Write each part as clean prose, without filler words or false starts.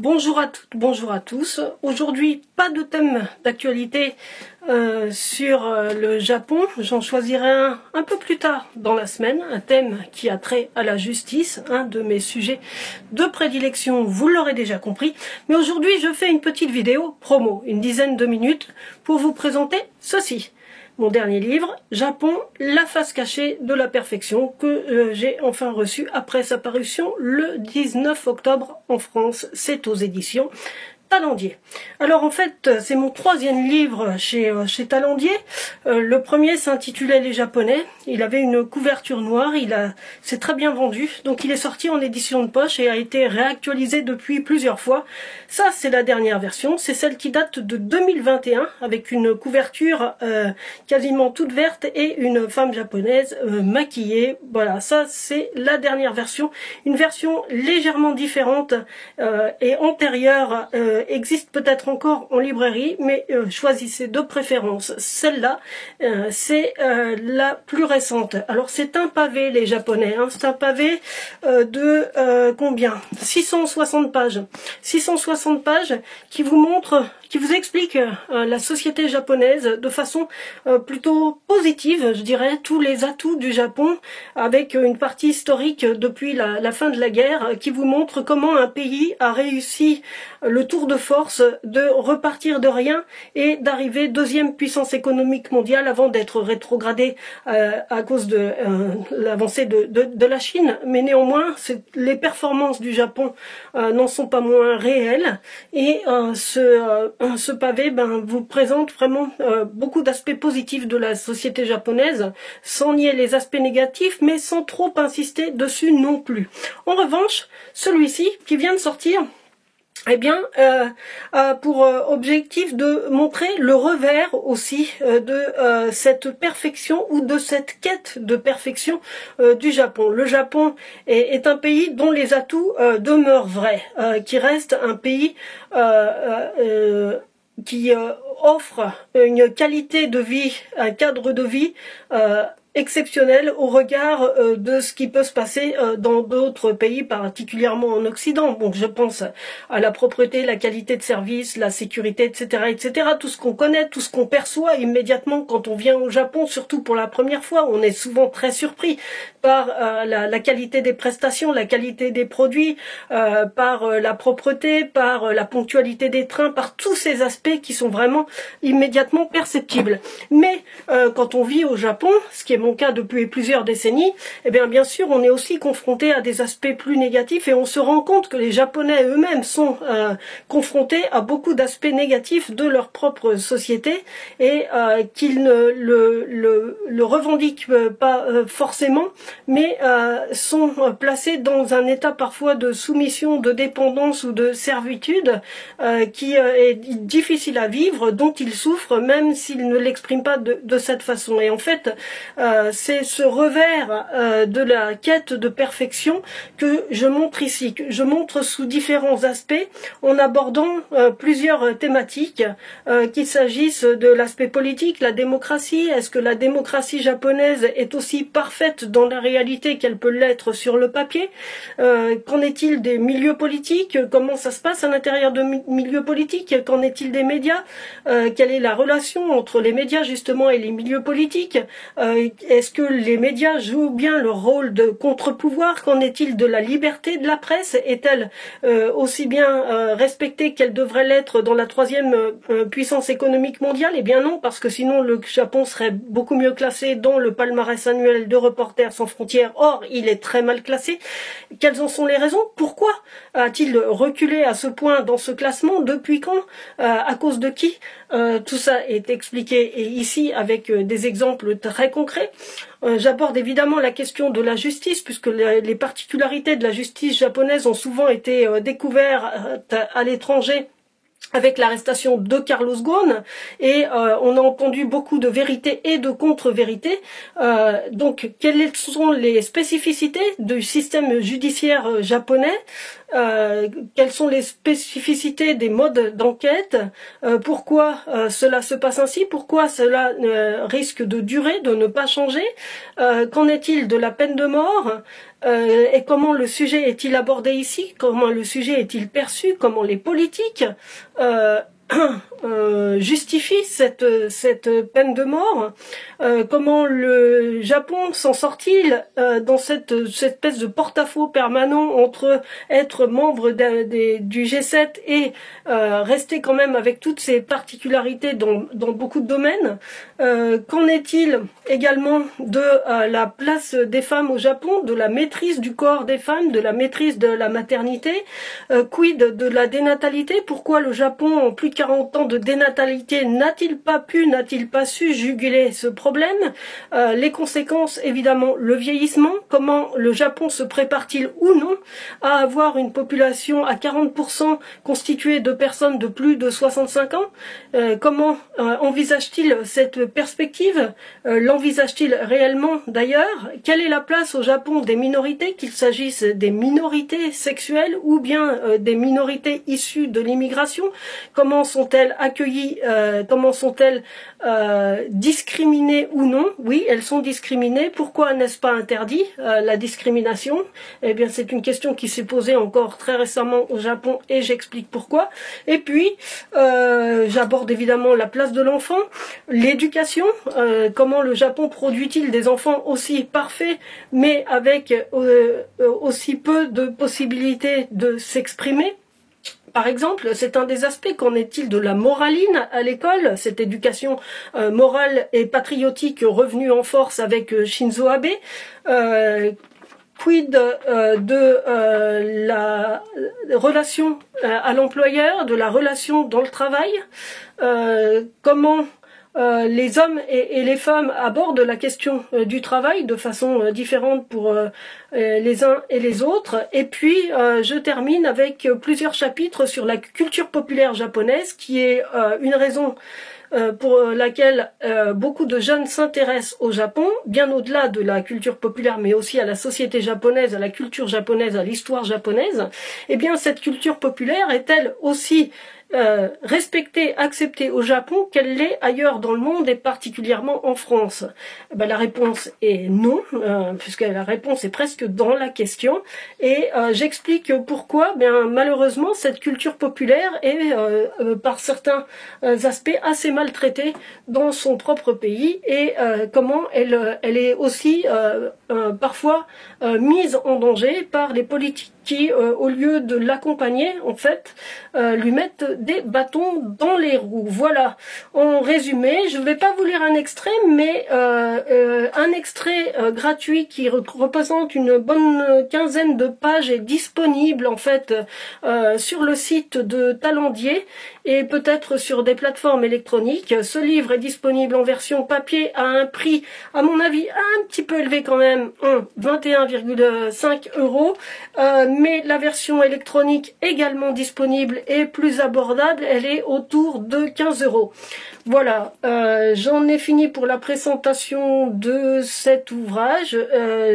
Bonjour à toutes, bonjour à tous. Aujourd'hui, pas de thème d'actualité sur le Japon. J'en choisirai un peu plus tard dans la semaine, un thème qui a trait à la justice, un de mes sujets de prédilection, vous l'aurez déjà compris. Mais aujourd'hui, je fais une petite vidéo promo, une dizaine de minutes, pour vous présenter ceci. Mon dernier livre, Japon, la face cachée de la perfection, que j'ai enfin reçu après sa parution le 19 octobre en France. C'est aux éditions Talendier. Alors en fait, c'est mon troisième livre chez Talendier. Le premier s'intitulait Les Japonais. Il avait une couverture noire, c'est très bien vendu. Donc il est sorti en édition de poche et a été réactualisé depuis plusieurs fois. Ça, c'est la dernière version. C'est celle qui date de 2021 avec une couverture quasiment toute verte et une femme japonaise maquillée. Voilà, ça c'est la dernière version. Une version légèrement différente et antérieure existe peut-être encore en librairie, mais choisissez de préférence celle-là, c'est la plus récente. Alors c'est un pavé, les Japonais, hein, c'est un pavé de combien 660 pages. 660 pages qui vous montre, qui vous explique la société japonaise de façon plutôt positive, je dirais, tous les atouts du Japon, avec une partie historique depuis la fin de la guerre, qui vous montre comment un pays a réussi le tour de force de repartir de rien et d'arriver deuxième puissance économique mondiale avant d'être rétrogradé à cause de l'avancée de la Chine. Mais néanmoins, les performances du Japon n'en sont pas moins réelles et ce pavé vous présente vraiment beaucoup d'aspects positifs de la société japonaise, sans nier les aspects négatifs, mais sans trop insister dessus non plus. En revanche, celui-ci qui vient de sortir, eh bien, a pour objectif de montrer le revers aussi de cette perfection ou de cette quête de perfection du Japon. Le Japon est un pays dont les atouts demeurent vrais, qui reste un pays qui offre une qualité de vie, un cadre de vie exceptionnel au regard de ce qui peut se passer dans d'autres pays, particulièrement en Occident. Donc je pense à la propreté, la qualité de service, la sécurité, etc., etc. Tout ce qu'on connaît, tout ce qu'on perçoit immédiatement quand on vient au Japon, surtout pour la première fois. On est souvent très surpris par la qualité des prestations, la qualité des produits, par la propreté, par la ponctualité des trains, par tous ces aspects qui sont vraiment immédiatement perceptibles. Mais quand on vit au Japon, ce qui est mon cas depuis plusieurs décennies, eh bien sûr on est aussi confronté à des aspects plus négatifs et on se rend compte que les Japonais eux-mêmes sont confrontés à beaucoup d'aspects négatifs de leur propre société et qu'ils ne le revendiquent pas forcément, mais sont placés dans un état parfois de soumission, de dépendance ou de servitude qui est difficile à vivre, dont ils souffrent même s'ils ne l'expriment pas de cette façon. Et en fait, c'est ce revers de la quête de perfection que je montre ici, que je montre sous différents aspects en abordant plusieurs thématiques, qu'il s'agisse de l'aspect politique, la démocratie. Est-ce que la démocratie japonaise est aussi parfaite dans la réalité qu'elle peut l'être sur le papier? Qu'en est-il des milieux politiques? Comment ça se passe à l'intérieur de milieux politiques? Qu'en est-il des médias? Quelle est la relation entre les médias justement et les milieux politiques? Est-ce que les médias jouent bien leur rôle de contre-pouvoir? Qu'en est-il de la liberté de la presse? Est-elle aussi bien respectée qu'elle devrait l'être dans la troisième puissance économique mondiale? Eh bien non, parce que sinon le Japon serait beaucoup mieux classé dans le palmarès annuel de Reporters sans frontières. Or, il est très mal classé. Quelles en sont les raisons? Pourquoi a-t-il reculé à ce point dans ce classement? Depuis quand? À cause de qui? Tout ça est expliqué et ici avec des exemples très concrets. J'aborde évidemment la question de la justice, puisque les particularités de la justice japonaise ont souvent été découvertes à l'étranger avec l'arrestation de Carlos Ghosn, et on a entendu beaucoup de vérités et de contre-vérités. Donc, quelles sont les spécificités du système judiciaire japonais? Quelles sont les spécificités des modes d'enquête? Pourquoi cela se passe ainsi? Pourquoi cela risque de durer, de ne pas changer? Qu'en est-il de la peine de mort? et comment le sujet est-il abordé ici, comment le sujet est-il perçu, comment les politiques justifie cette peine de mort, comment le Japon s'en sort-il dans cette espèce de porte-à-faux permanent entre être membre du G7 et rester quand même avec toutes ses particularités dans beaucoup de domaines. Qu'en est-il également de la place des femmes au Japon, de la maîtrise du corps des femmes, de la maîtrise de la maternité, quid de la dénatalité, pourquoi le Japon en plus de 40 ans de dénatalité n'a-t-il pas su juguler ce problème, les conséquences évidemment, le vieillissement, comment le Japon se prépare-t-il ou non à avoir une population à 40% constituée de personnes de plus de 65 ans, comment envisage-t-il cette perspective, l'envisage-t-il réellement d'ailleurs, quelle est la place au Japon des minorités, qu'il s'agisse des minorités sexuelles ou bien des minorités issues de l'immigration, comment sont-elles accueillies, comment sont-elles discriminées ou non? Oui, elles sont discriminées. Pourquoi n'est-ce pas interdit, la discrimination? Eh bien, c'est une question qui s'est posée encore très récemment au Japon et j'explique pourquoi. Et puis, j'aborde évidemment la place de l'enfant, l'éducation, comment le Japon produit-il des enfants aussi parfaits mais avec aussi peu de possibilités de s'exprimer. Par exemple, c'est un des aspects. Qu'en est-il de la moraline à l'école, cette éducation morale et patriotique revenue en force avec Shinzo Abe? Quid de la relation à l'employeur, de la relation dans le travail? Comment les hommes et les femmes abordent la question du travail de façon différente pour les uns et les autres. Et puis, je termine avec plusieurs chapitres sur la culture populaire japonaise, qui est une raison pour laquelle beaucoup de jeunes s'intéressent au Japon, bien au-delà de la culture populaire, mais aussi à la société japonaise, à la culture japonaise, à l'histoire japonaise. Eh bien, cette culture populaire est-elle aussi respectée, acceptée au Japon qu'elle l'est ailleurs dans le monde et particulièrement en France? Ben, la réponse est non, puisque la réponse est presque dans la question, et j'explique pourquoi. Ben, malheureusement, cette culture populaire est par certains aspects assez maltraitée dans son propre pays, et comment elle est aussi parfois mise en danger par les politiques qui, au lieu de l'accompagner, en fait, lui mettent des bâtons dans les roues. Voilà, en résumé, je ne vais pas vous lire un extrait, mais un extrait gratuit qui représente une bonne quinzaine de pages est disponible, en fait, sur le site de Talendier et peut-être sur des plateformes électroniques. Ce livre est disponible en version papier à un prix, à mon avis, un petit peu élevé quand même, 21,5 €, mais la version électronique également disponible et plus abordable, elle est autour de 15 €. Voilà, j'en ai fini pour la présentation de cet ouvrage.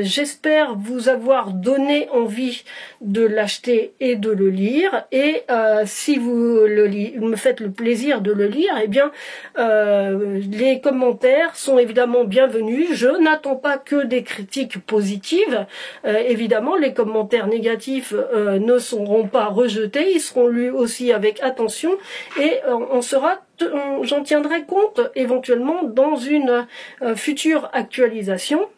J'espère vous avoir donné envie de l'acheter et de le lire. Et si vous me faites le plaisir de le lire, eh bien, les commentaires sont évidemment bienvenus. Je n'attends pas que des critiques positives. Évidemment, les commentaires négatifs ne seront pas rejetés. Ils seront lus aussi avec attention et j'en tiendrai compte éventuellement dans une future actualisation,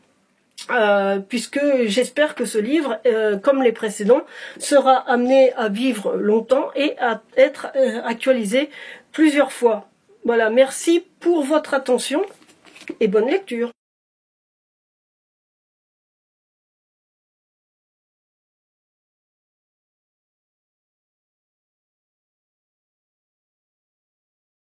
puisque j'espère que ce livre, comme les précédents, sera amené à vivre longtemps et à être actualisé plusieurs fois. Voilà, merci pour votre attention et bonne lecture.